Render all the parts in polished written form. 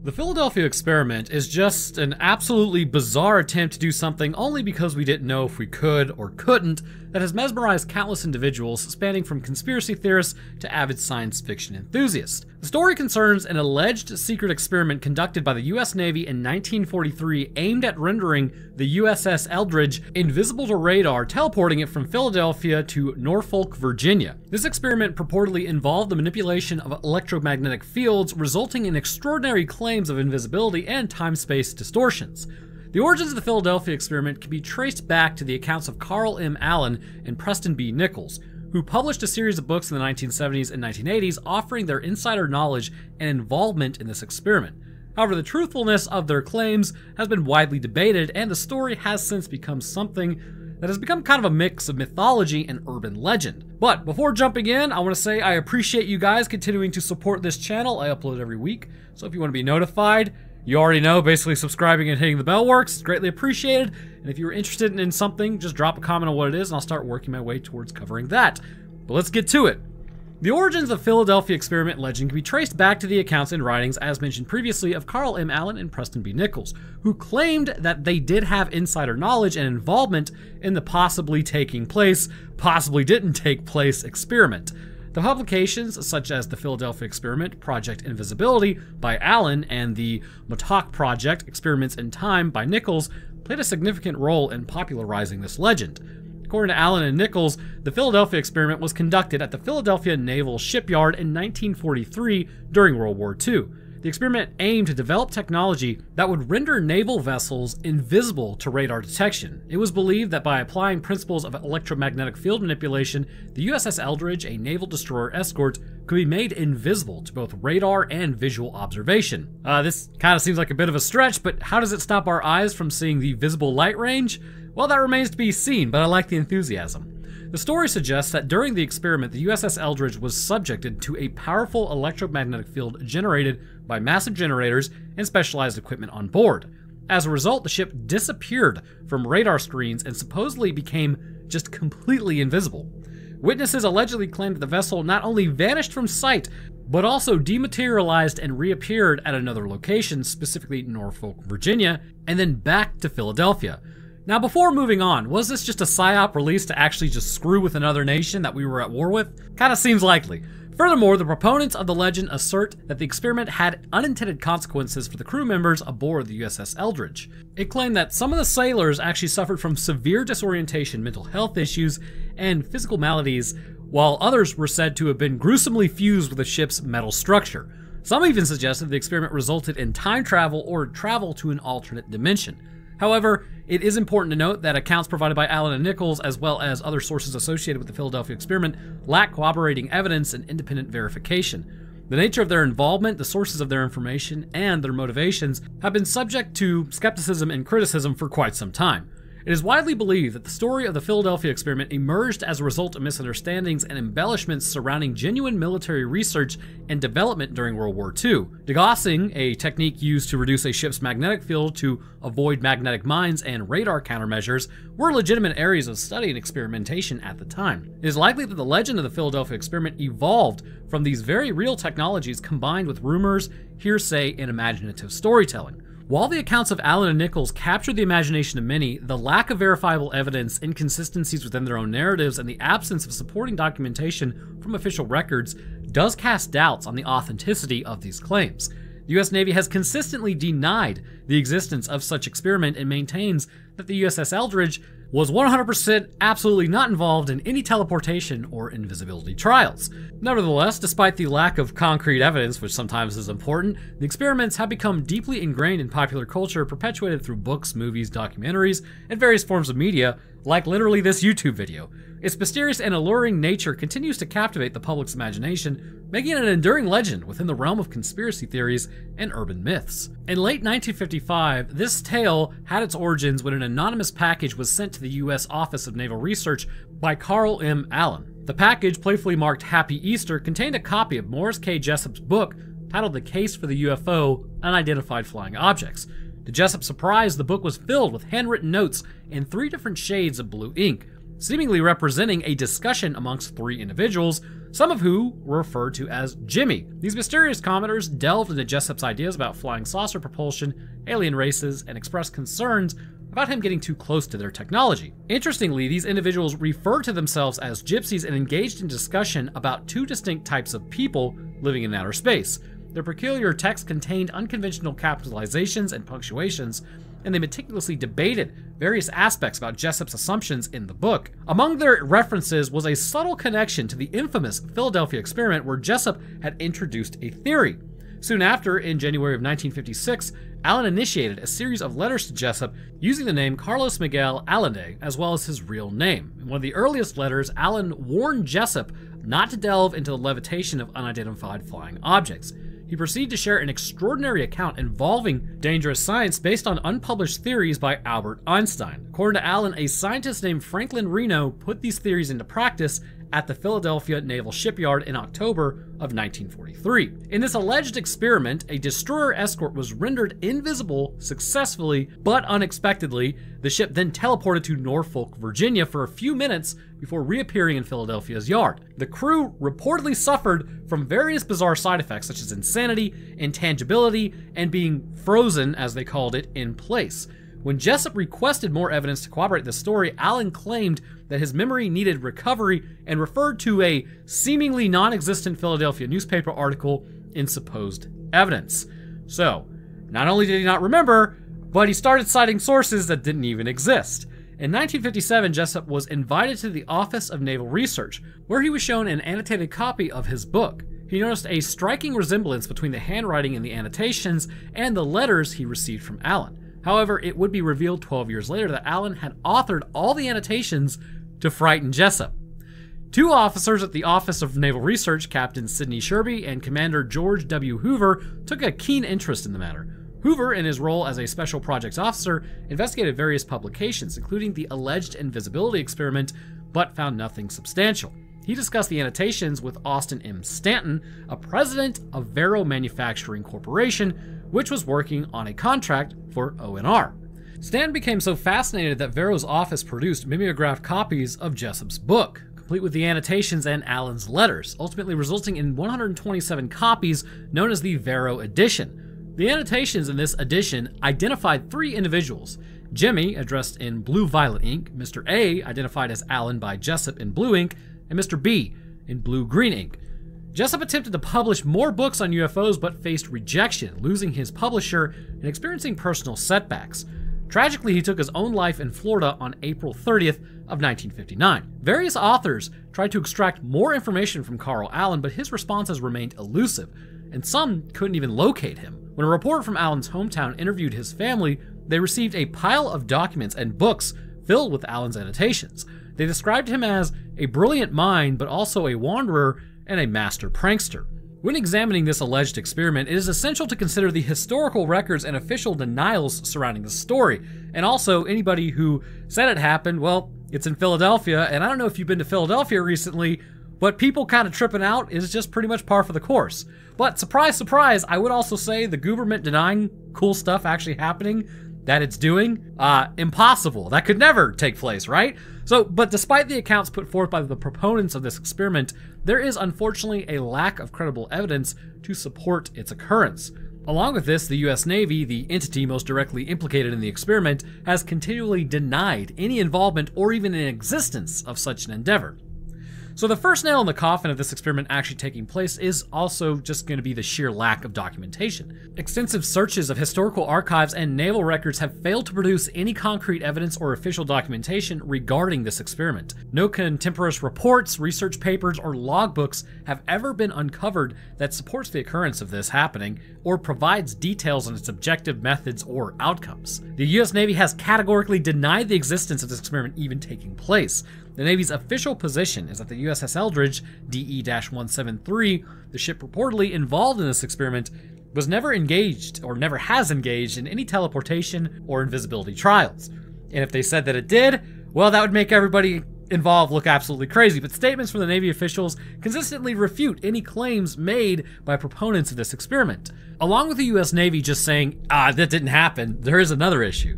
The Philadelphia experiment is just an absolutely bizarre attempt to do something only because we didn't know if we could or couldn't that has mesmerized countless individuals spanning from conspiracy theorists to avid science fiction enthusiasts. The story concerns an alleged secret experiment conducted by the US Navy in 1943 aimed at rendering the USS Eldridge invisible to radar, teleporting it from Philadelphia to Norfolk, Virginia. This experiment purportedly involved the manipulation of electromagnetic fields, resulting in extraordinary claims of invisibility and time-space distortions. The origins of the Philadelphia experiment can be traced back to the accounts of Carl M. Allen and Preston B. Nichols, who published a series of books in the 1970s and 1980s offering their insider knowledge and involvement in this experiment. However, the truthfulness of their claims has been widely debated, and the story has since become something that has become kind of a mix of mythology and urban legend. But before jumping in, I want to say I appreciate you guys continuing to support this channel. I upload every week, so if you want to be notified, you already know, basically subscribing and hitting the bell works. It's greatly appreciated. And if you're interested in something, just drop a comment on what it is and I'll start working my way towards covering that. But let's get to it. The origins of the Philadelphia experiment legend can be traced back to the accounts and writings, as mentioned previously, of Carl M. Allen and Preston B. Nichols, who claimed that they did have insider knowledge and involvement in the possibly taking place, possibly didn't take place experiment. The publications, such as the Philadelphia Experiment, Project Invisibility by Allen, and the Montauk Project, Experiments in Time by Nichols, played a significant role in popularizing this legend. According to Allen and Nichols, the Philadelphia experiment was conducted at the Philadelphia Naval Shipyard in 1943 during World War II. The experiment aimed to develop technology that would render naval vessels invisible to radar detection. It was believed that by applying principles of electromagnetic field manipulation, the USS Eldridge, a naval destroyer escort, could be made invisible to both radar and visual observation. This kind of seems like a bit of a stretch, but how does it stop our eyes from seeing the visible light range? Well, that remains to be seen, but I like the enthusiasm. The story suggests that during the experiment, the USS Eldridge was subjected to a powerful electromagnetic field generated by massive generators and specialized equipment on board. As a result, the ship disappeared from radar screens and supposedly became just completely invisible. Witnesses allegedly claimed that the vessel not only vanished from sight, but also dematerialized and reappeared at another location, specifically Norfolk, Virginia, and then back to Philadelphia. Now, before moving on, was this just a PSYOP release to actually just screw with another nation that we were at war with? Kinda seems likely. Furthermore, the proponents of the legend assert that the experiment had unintended consequences for the crew members aboard the USS Eldridge. It claimed that some of the sailors actually suffered from severe disorientation, mental health issues, and physical maladies, while others were said to have been gruesomely fused with the ship's metal structure. Some even suggested the experiment resulted in time travel or travel to an alternate dimension. However, it is important to note that accounts provided by Allen and Nichols, as well as other sources associated with the Philadelphia experiment, lack corroborating evidence and independent verification. The nature of their involvement, the sources of their information, and their motivations have been subject to skepticism and criticism for quite some time. It is widely believed that the story of the Philadelphia experiment emerged as a result of misunderstandings and embellishments surrounding genuine military research and development during World War II. Degaussing, a technique used to reduce a ship's magnetic field to avoid magnetic mines, and radar countermeasures were legitimate areas of study and experimentation at the time. It is likely that the legend of the Philadelphia experiment evolved from these very real technologies combined with rumors, hearsay, and imaginative storytelling. While the accounts of Allen and Nichols captured the imagination of many, the lack of verifiable evidence, inconsistencies within their own narratives, and the absence of supporting documentation from official records does cast doubts on the authenticity of these claims. The US Navy has consistently denied the existence of such experiment and maintains that the USS Eldridge was 100% absolutely not involved in any teleportation or invisibility trials. Nevertheless, despite the lack of concrete evidence, which sometimes is important, the experiments have become deeply ingrained in popular culture, perpetuated through books, movies, documentaries, and various forms of media, like literally this YouTube video. Its mysterious and alluring nature continues to captivate the public's imagination, making it an enduring legend within the realm of conspiracy theories and urban myths. In late 1955, this tale had its origins when an anonymous package was sent to the U.S. Office of Naval Research by Carl M. Allen. The package, playfully marked Happy Easter, contained a copy of Morris K. Jessup's book titled The Case for the UFO, Unidentified Flying Objects. To Jessup's surprise, the book was filled with handwritten notes in 3 different shades of blue ink, seemingly representing a discussion amongst 3 individuals, some of who were referred to as Jimmy. These mysterious commenters delved into Jessup's ideas about flying saucer propulsion, alien races, and expressed concerns about him getting too close to their technology. Interestingly, these individuals referred to themselves as gypsies and engaged in discussion about two distinct types of people living in outer space. Their peculiar text contained unconventional capitalizations and punctuations, and they meticulously debated various aspects about Jessup's assumptions in the book. Among their references was a subtle connection to the infamous Philadelphia experiment where Jessup had introduced a theory. Soon after, in January of 1956, Allen initiated a series of letters to Jessup using the name Carlos Miguel Allende, as well as his real name. In one of the earliest letters, Allen warned Jessup not to delve into the levitation of unidentified flying objects. He proceeded to share an extraordinary account involving dangerous science based on unpublished theories by Albert Einstein. According to Allen, a scientist named Franklin Reno put these theories into practice at the Philadelphia Naval Shipyard in October of 1943. In this alleged experiment, a destroyer escort was rendered invisible successfully, but unexpectedly, the ship then teleported to Norfolk, Virginia for a few minutes before reappearing in Philadelphia's yard. The crew reportedly suffered from various bizarre side effects such as insanity, intangibility, and being frozen, as they called it, in place. When Jessup requested more evidence to corroborate this story, Allen claimed that his memory needed recovery and referred to a seemingly non-existent Philadelphia newspaper article in supposed evidence. So, not only did he not remember, but he started citing sources that didn't even exist. In 1957, Jessup was invited to the Office of Naval Research, where he was shown an annotated copy of his book. He noticed a striking resemblance between the handwriting in the annotations and the letters he received from Allen. However, it would be revealed 12 years later that Allen had authored all the annotations to frighten Jessup. Two officers at the Office of Naval Research, Captain Sidney Sherby and Commander George W. Hoover, took a keen interest in the matter. Hoover, in his role as a special projects officer, investigated various publications, including the alleged invisibility experiment, but found nothing substantial. He discussed the annotations with Austin M. Stanton, a president of Vero Manufacturing Corporation, which was working on a contract for ONR. Stanton became so fascinated that Vero's office produced mimeographed copies of Jessup's book, complete with the annotations and Allen's letters, ultimately resulting in 127 copies known as the Vero edition. The annotations in this edition identified three individuals: Jimmy, addressed in blue-violet ink, Mr. A, identified as Allen by Jessup in blue ink, and Mr. B in blue-green ink. Jessup attempted to publish more books on UFOs but faced rejection, losing his publisher and experiencing personal setbacks. Tragically, he took his own life in Florida on April 30th of 1959. Various authors tried to extract more information from Carl Allen, but his responses remained elusive, and some couldn't even locate him. When a reporter from Allen's hometown interviewed his family, they received a pile of documents and books filled with Allen's annotations. They described him as a brilliant mind, but also a wanderer and a master prankster. When examining this alleged experiment, it is essential to consider the historical records and official denials surrounding the story. And also, anybody who said it happened, well, it's in Philadelphia, and I don't know if you've been to Philadelphia recently, but people kind of tripping out is just pretty much par for the course. But surprise, surprise, I would also say the government denying cool stuff actually happening that it's doing, impossible. That could never take place, right? So, but despite the accounts put forth by the proponents of this experiment, there is unfortunately a lack of credible evidence to support its occurrence. Along with this, the US Navy, the entity most directly implicated in the experiment, has continually denied any involvement or even an existence of such an endeavor. So the first nail in the coffin of this experiment actually taking place is also just going to be the sheer lack of documentation. Extensive searches of historical archives and naval records have failed to produce any concrete evidence or official documentation regarding this experiment. No contemporaneous reports, research papers, or logbooks have ever been uncovered that supports the occurrence of this happening or provides details on its objective methods or outcomes. The US Navy has categorically denied the existence of this experiment even taking place. The Navy's official position is that the USS Eldridge, DE-173, the ship reportedly involved in this experiment, was never engaged or never has engaged in any teleportation or invisibility trials. And if they said that it did, well, that would make everybody involved look absolutely crazy. But statements from the Navy officials consistently refute any claims made by proponents of this experiment. Along with the US Navy just saying, that didn't happen, there is another issue.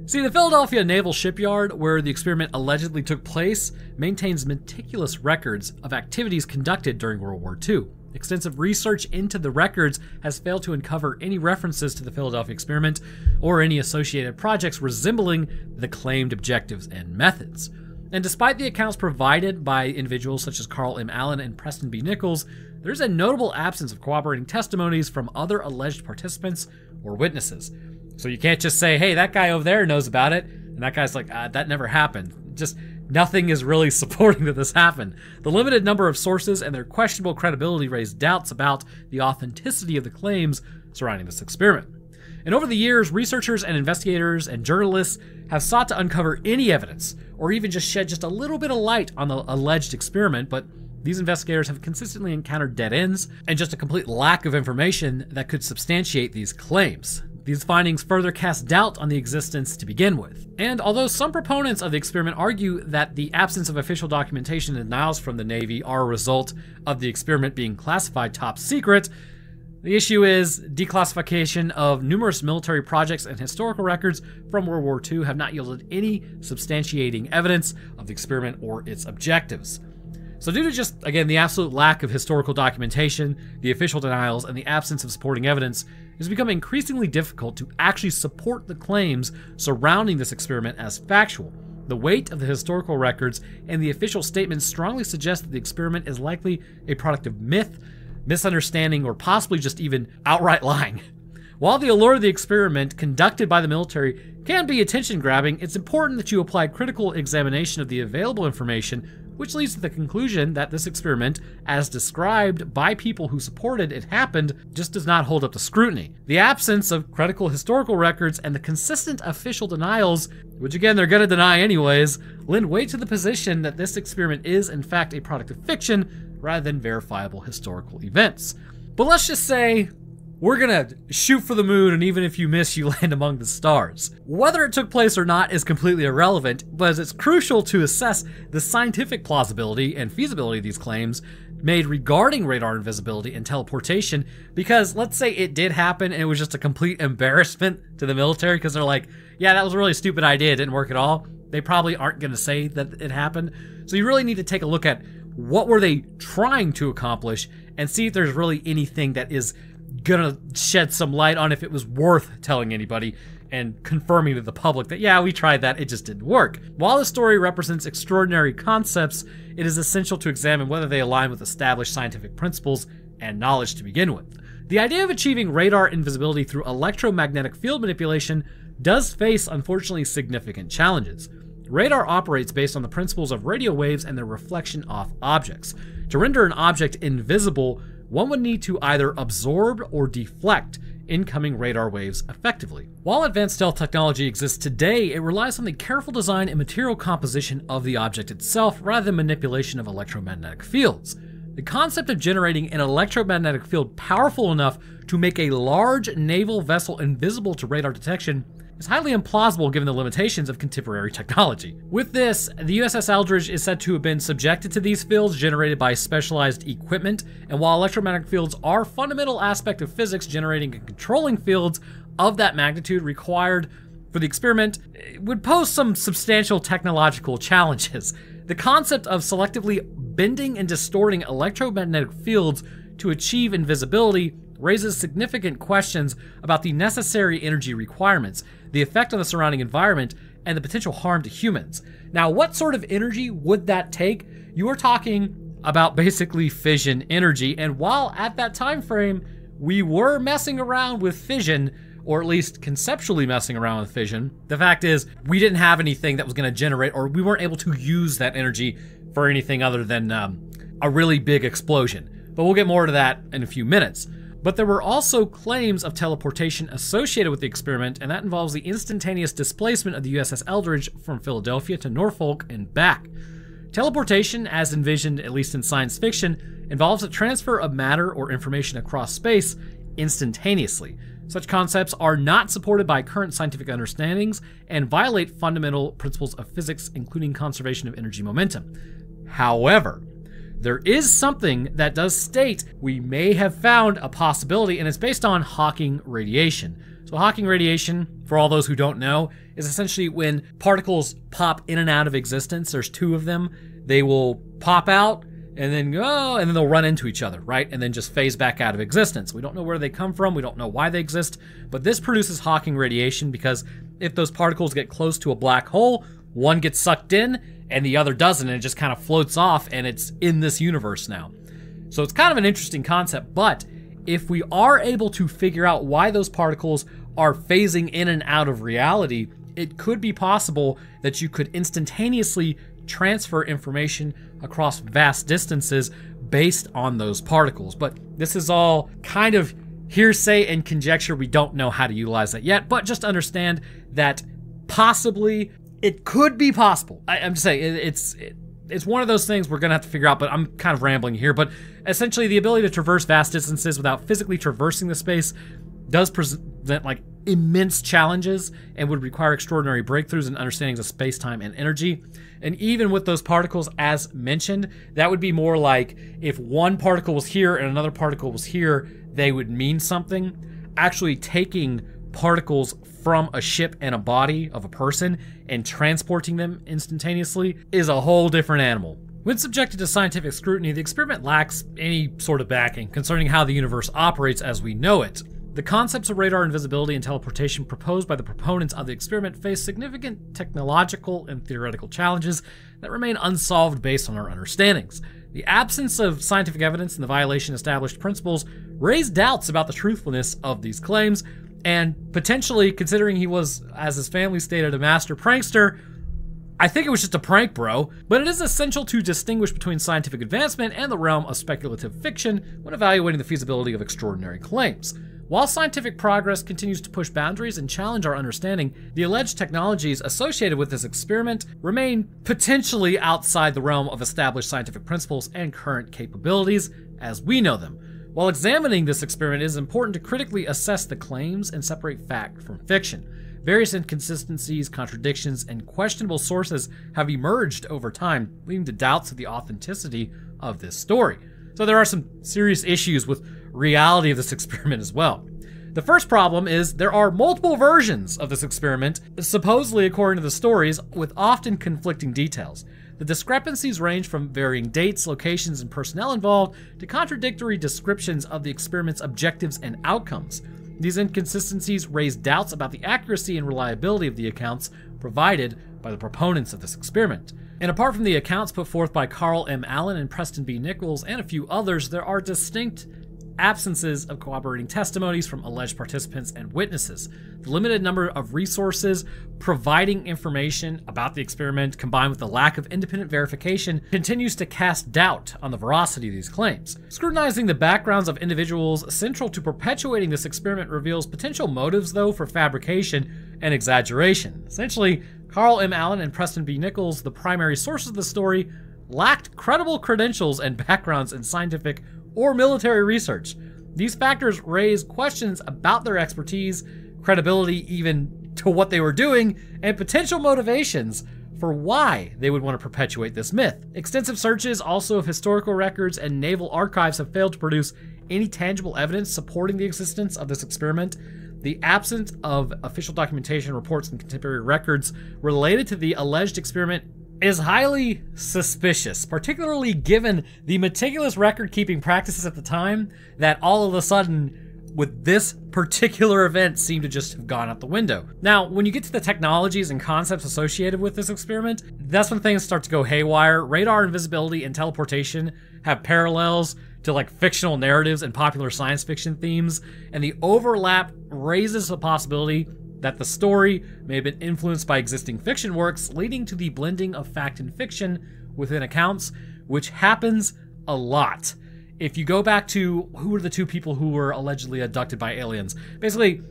See, the Philadelphia Naval Shipyard, where the experiment allegedly took place, maintains meticulous records of activities conducted during World War II. Extensive research into the records has failed to uncover any references to the Philadelphia experiment or any associated projects resembling the claimed objectives and methods. And despite the accounts provided by individuals such as Carl M. Allen and Preston B. Nichols, there's a notable absence of corroborating testimonies from other alleged participants or witnesses. So you can't just say, hey, that guy over there knows about it, and that guy's like, that never happened. Just nothing is really supporting that this happened. The limited number of sources and their questionable credibility raise doubts about the authenticity of the claims surrounding this experiment. And over the years, researchers and investigators and journalists have sought to uncover any evidence, or even just shed just a little bit of light on the alleged experiment, but these investigators have consistently encountered dead ends and just a complete lack of information that could substantiate these claims. These findings further cast doubt on the existence to begin with. And although some proponents of the experiment argue that the absence of official documentation and denials from the Navy are a result of the experiment being classified top secret, the issue is declassification of numerous military projects and historical records from World War II have not yielded any substantiating evidence of the experiment or its objectives. So due to just, again, the absolute lack of historical documentation, the official denials, and the absence of supporting evidence, it's become increasingly difficult to actually support the claims surrounding this experiment as factual. The weight of the historical records and the official statements strongly suggest that the experiment is likely a product of myth, misunderstanding, or possibly just even outright lying. While the allure of the experiment conducted by the military can be attention-grabbing, it's important that you apply critical examination of the available information, which leads to the conclusion that this experiment, as described by people who supported it happened, just does not hold up to scrutiny. The absence of credible historical records and the consistent official denials, which again they're going to deny anyways, lend weight to the position that this experiment is in fact a product of fiction rather than verifiable historical events. But let's just say we're gonna shoot for the moon, and even if you miss, you land among the stars. Whether it took place or not is completely irrelevant, but it's crucial to assess the scientific plausibility and feasibility of these claims made regarding radar invisibility and teleportation, because let's say it did happen and it was just a complete embarrassment to the military because they're like, yeah, that was a really stupid idea, it didn't work at all. They probably aren't gonna say that it happened. So you really need to take a look at what were they trying to accomplish and see if there's really anything that is gonna shed some light on if it was worth telling anybody and confirming to the public that, yeah, we tried that, it just didn't work. While the story represents extraordinary concepts, it is essential to examine whether they align with established scientific principles and knowledge to begin with. The idea of achieving radar invisibility through electromagnetic field manipulation does face, unfortunately, significant challenges. Radar operates based on the principles of radio waves and their reflection off objects. To render an object invisible, one would need to either absorb or deflect incoming radar waves effectively. While advanced stealth technology exists today, it relies on the careful design and material composition of the object itself rather than manipulation of electromagnetic fields. The concept of generating an electromagnetic field powerful enough to make a large naval vessel invisible to radar detection is highly implausible given the limitations of contemporary technology. With this, the USS Eldridge is said to have been subjected to these fields generated by specialized equipment, and while electromagnetic fields are a fundamental aspect of physics, generating and controlling fields of that magnitude required for the experiment would pose some substantial technological challenges. The concept of selectively bending and distorting electromagnetic fields to achieve invisibility raises significant questions about the necessary energy requirements, the effect on the surrounding environment, and the potential harm to humans. Now, what sort of energy would that take? You are talking about basically fission energy, and while at that time frame we were messing around with fission, or at least conceptually messing around with fission, the fact is we didn't have anything that was going to generate, or we weren't able to use that energy for anything other than a really big explosion. But we'll get more to that in a few minutes. But there were also claims of teleportation associated with the experiment, and that involves the instantaneous displacement of the USS Eldridge from Philadelphia to Norfolk and back. Teleportation, as envisioned at least in science fiction, involves a transfer of matter or information across space instantaneously. Such concepts are not supported by current scientific understandings and violate fundamental principles of physics, including conservation of energy momentum. However, there is something that does state we may have found a possibility, and it's based on Hawking radiation. So Hawking radiation, for all those who don't know, is essentially when particles pop in and out of existence. There's two of them. They will pop out and then go, and then they'll run into each other, right? And then just phase back out of existence. We don't know where they come from. We don't know why they exist. But this produces Hawking radiation because if those particles get close to a black hole, one gets sucked in and the other doesn't, and it just kind of floats off, and it's in this universe now. So it's kind of an interesting concept, but if we are able to figure out why those particles are phasing in and out of reality, it could be possible that you could instantaneously transfer information across vast distances based on those particles. But this is all kind of hearsay and conjecture. We don't know how to utilize that yet, but just understand that possibly it could be possible. I'm just saying it's one of those things we're gonna have to figure out, but I'm kind of rambling here. But essentially the ability to traverse vast distances without physically traversing the space does present like immense challenges and would require extraordinary breakthroughs in understandings of space-time and energy. And even with those particles, as mentioned, that would be more like if one particle was here and another particle was here, they would mean something. Actually taking particles from a ship and a body of a person and transporting them instantaneously is a whole different animal. When subjected to scientific scrutiny, the experiment lacks any sort of backing concerning how the universe operates as we know it. The concepts of radar invisibility and teleportation proposed by the proponents of the experiment face significant technological and theoretical challenges that remain unsolved based on our understandings. The absence of scientific evidence and the violation of established principles raise doubts about the truthfulness of these claims, and potentially, considering he was, as his family stated, a master prankster, I think it was just a prank, bro. But it is essential to distinguish between scientific advancement and the realm of speculative fiction when evaluating the feasibility of extraordinary claims. While scientific progress continues to push boundaries and challenge our understanding, the alleged technologies associated with this experiment remain potentially outside the realm of established scientific principles and current capabilities as we know them. While examining this experiment, it is important to critically assess the claims and separate fact from fiction. Various inconsistencies, contradictions, and questionable sources have emerged over time, leading to doubts of the authenticity of this story. So there are some serious issues with reality of this experiment as well. The first problem is there are multiple versions of this experiment, supposedly according to the stories, with often conflicting details. The discrepancies range from varying dates, locations, and personnel involved to contradictory descriptions of the experiment's objectives and outcomes. These inconsistencies raise doubts about the accuracy and reliability of the accounts provided by the proponents of this experiment. And apart from the accounts put forth by Carl M. Allen and Preston B. Nichols and a few others, there are distinct absences of corroborating testimonies from alleged participants and witnesses. The limited number of resources providing information about the experiment, combined with the lack of independent verification, continues to cast doubt on the veracity of these claims. Scrutinizing the backgrounds of individuals central to perpetuating this experiment reveals potential motives, though, for fabrication and exaggeration. Essentially, Carl M. Allen and Preston B. Nichols, the primary sources of the story, lacked credible credentials and backgrounds in scientific or military research. These factors raise questions about their expertise, credibility even to what they were doing, and potential motivations for why they would want to perpetuate this myth. Extensive searches also of historical records and naval archives have failed to produce any tangible evidence supporting the existence of this experiment. The absence of official documentation, reports, and contemporary records related to the alleged experiment is highly suspicious, particularly given the meticulous record-keeping practices at the time that all of a sudden, with this particular event, seem to just have gone out the window. Now, when you get to the technologies and concepts associated with this experiment, that's when things start to go haywire. Radar invisibility and teleportation have parallels to like fictional narratives and popular science fiction themes, and the overlap raises the possibility that the story may have been influenced by existing fiction works, leading to the blending of fact and fiction within accounts, which happens a lot. If you go back to who were the two people who were allegedly abducted by aliens, basically,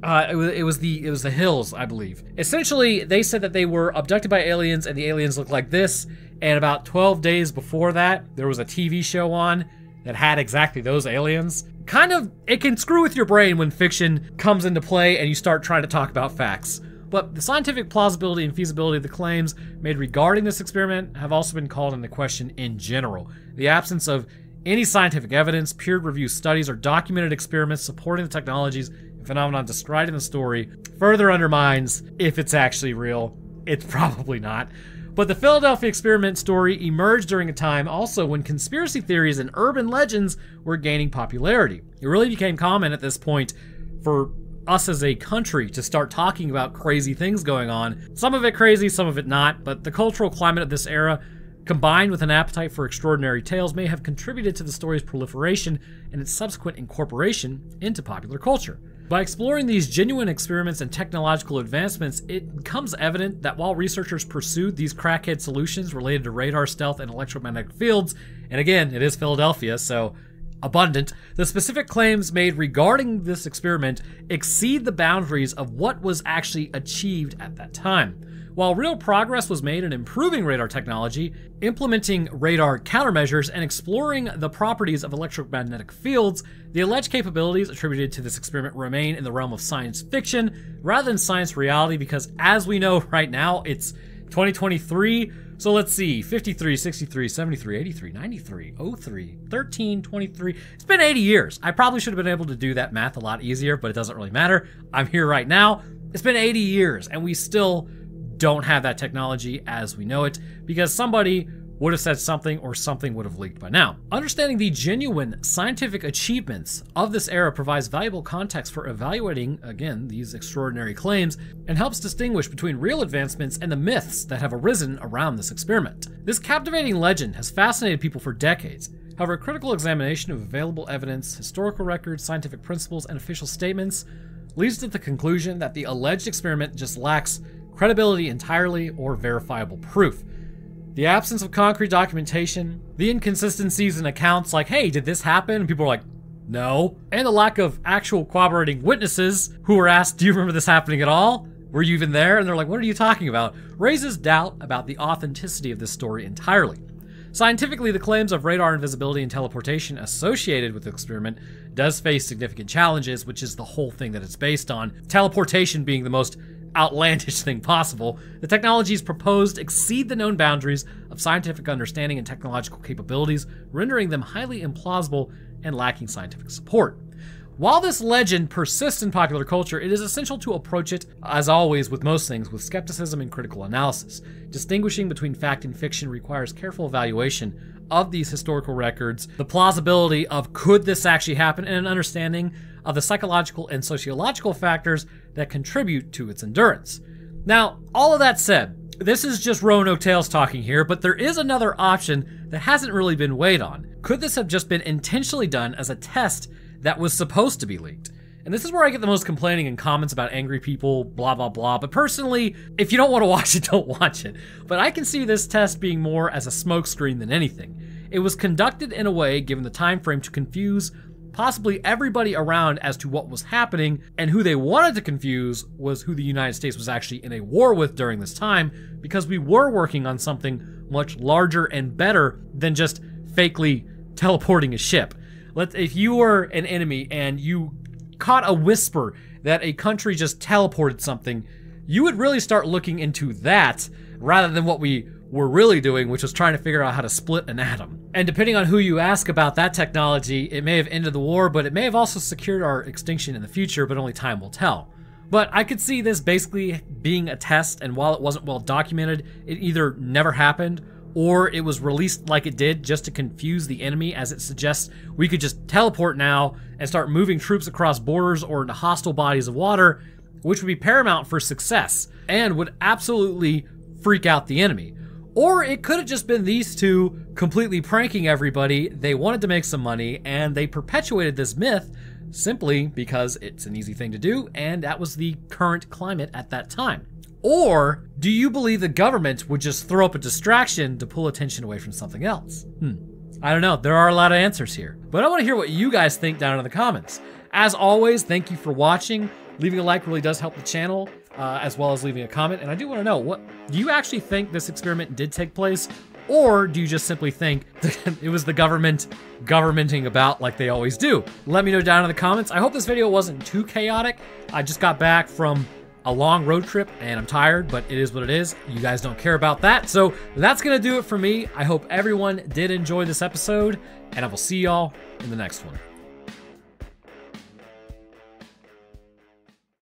it was the Hills, I believe. Essentially, they said that they were abducted by aliens, and the aliens looked like this. And about 12 days before that, there was a TV show on that had exactly those aliens. Kind of, it can screw with your brain when fiction comes into play and you start trying to talk about facts. but the scientific plausibility and feasibility of the claims made regarding this experiment have also been called into question in general. The absence of any scientific evidence, peer-reviewed studies, or documented experiments supporting the technologies and phenomena described in the story further undermines if it's actually real. It's probably not. But the Philadelphia experiment story emerged during a time also when conspiracy theories and urban legends were gaining popularity. It really became common at this point for us as a country to start talking about crazy things going on. Some of it crazy, some of it not, but the cultural climate of this era, combined with an appetite for extraordinary tales, may have contributed to the story's proliferation and its subsequent incorporation into popular culture. By exploring these genuine experiments and technological advancements, it becomes evident that while researchers pursued these crackhead solutions related to radar, stealth, and electromagnetic fields, and again, it is Philadelphia, so abundant, the specific claims made regarding this experiment exceed the boundaries of what was actually achieved at that time. While real progress was made in improving radar technology, implementing radar countermeasures, and exploring the properties of electromagnetic fields, the alleged capabilities attributed to this experiment remain in the realm of science fiction rather than science reality, because as we know right now, it's 2023. So let's see, 53, 63, 73, 83, 93, 03, 13, 23. It's been 80 years. I probably should have been able to do that math a lot easier, but it doesn't really matter. I'm here right now. It's been 80 years, and we still don't have that technology as we know it, because somebody would have said something or something would have leaked by now. Understanding the genuine scientific achievements of this era provides valuable context for evaluating, again, these extraordinary claims, and helps distinguish between real advancements and the myths that have arisen around this experiment. This captivating legend has fascinated people for decades. However, a critical examination of available evidence, historical records, scientific principles, and official statements leads to the conclusion that the alleged experiment just lacks credibility entirely or verifiable proof. The absence of concrete documentation, the inconsistencies in accounts like, hey, did this happen? And people are like, no. And the lack of actual corroborating witnesses who were asked, do you remember this happening at all? Were you even there? And they're like, what are you talking about? Raises doubt about the authenticity of this story entirely. Scientifically, the claims of radar invisibility and teleportation associated with the experiment does face significant challenges, which is the whole thing that it's based on. Teleportation being the most outlandish thing possible. The technologies proposed exceed the known boundaries of scientific understanding and technological capabilities, rendering them highly implausible and lacking scientific support. While this legend persists in popular culture, it is essential to approach it, as always with most things, with skepticism and critical analysis. Distinguishing between fact and fiction requires careful evaluation of these historical records, the plausibility of could this actually happen, and an understanding of the psychological and sociological factors that contribute to its endurance. Now, all of that said, this is just Roanoke Tales talking here, but there is another option that hasn't really been weighed on. Could this have just been intentionally done as a test that was supposed to be leaked? And this is where I get the most complaining and comments about angry people, blah, blah, blah. But personally, if you don't want to watch it, don't watch it. But I can see this test being more as a smokescreen than anything. It was conducted in a way, given the time frame, to confuse possibly everybody around as to what was happening, and who they wanted to confuse was who the United States was actually in a war with during this time, because we were working on something much larger and better than just fakely teleporting a ship. If you were an enemy and you caught a whisper that a country just teleported something, you would really start looking into that rather than what we were really doing, which was trying to figure out how to split an atom. And depending on who you ask about that technology, it may have ended the war, but it may have also secured our extinction in the future, but only time will tell. But I could see this basically being a test, and while it wasn't well documented, it either never happened or it was released like it did just to confuse the enemy, as it suggests we could just teleport now and start moving troops across borders or into hostile bodies of water, which would be paramount for success and would absolutely freak out the enemy. Or it could have just been these two completely pranking everybody. They wanted to make some money, and they perpetuated this myth simply because it's an easy thing to do, and that was the current climate at that time. Or do you believe the government would just throw up a distraction to pull attention away from something else? I don't know. There are a lot of answers here, but I want to hear what you guys think down in the comments. As always, thank you for watching. Leaving a like really does help the channel, as well as leaving a comment. And I do want to know, what do you actually think this experiment did take place? Or do you just simply think it was the governmenting about like they always do? Let me know down in the comments. I hope this video wasn't too chaotic. I just got back from a long road trip and I'm tired, but it is what it is. You guys don't care about that. So that's going to do it for me. I hope everyone did enjoy this episode, and I will see y'all in the next one.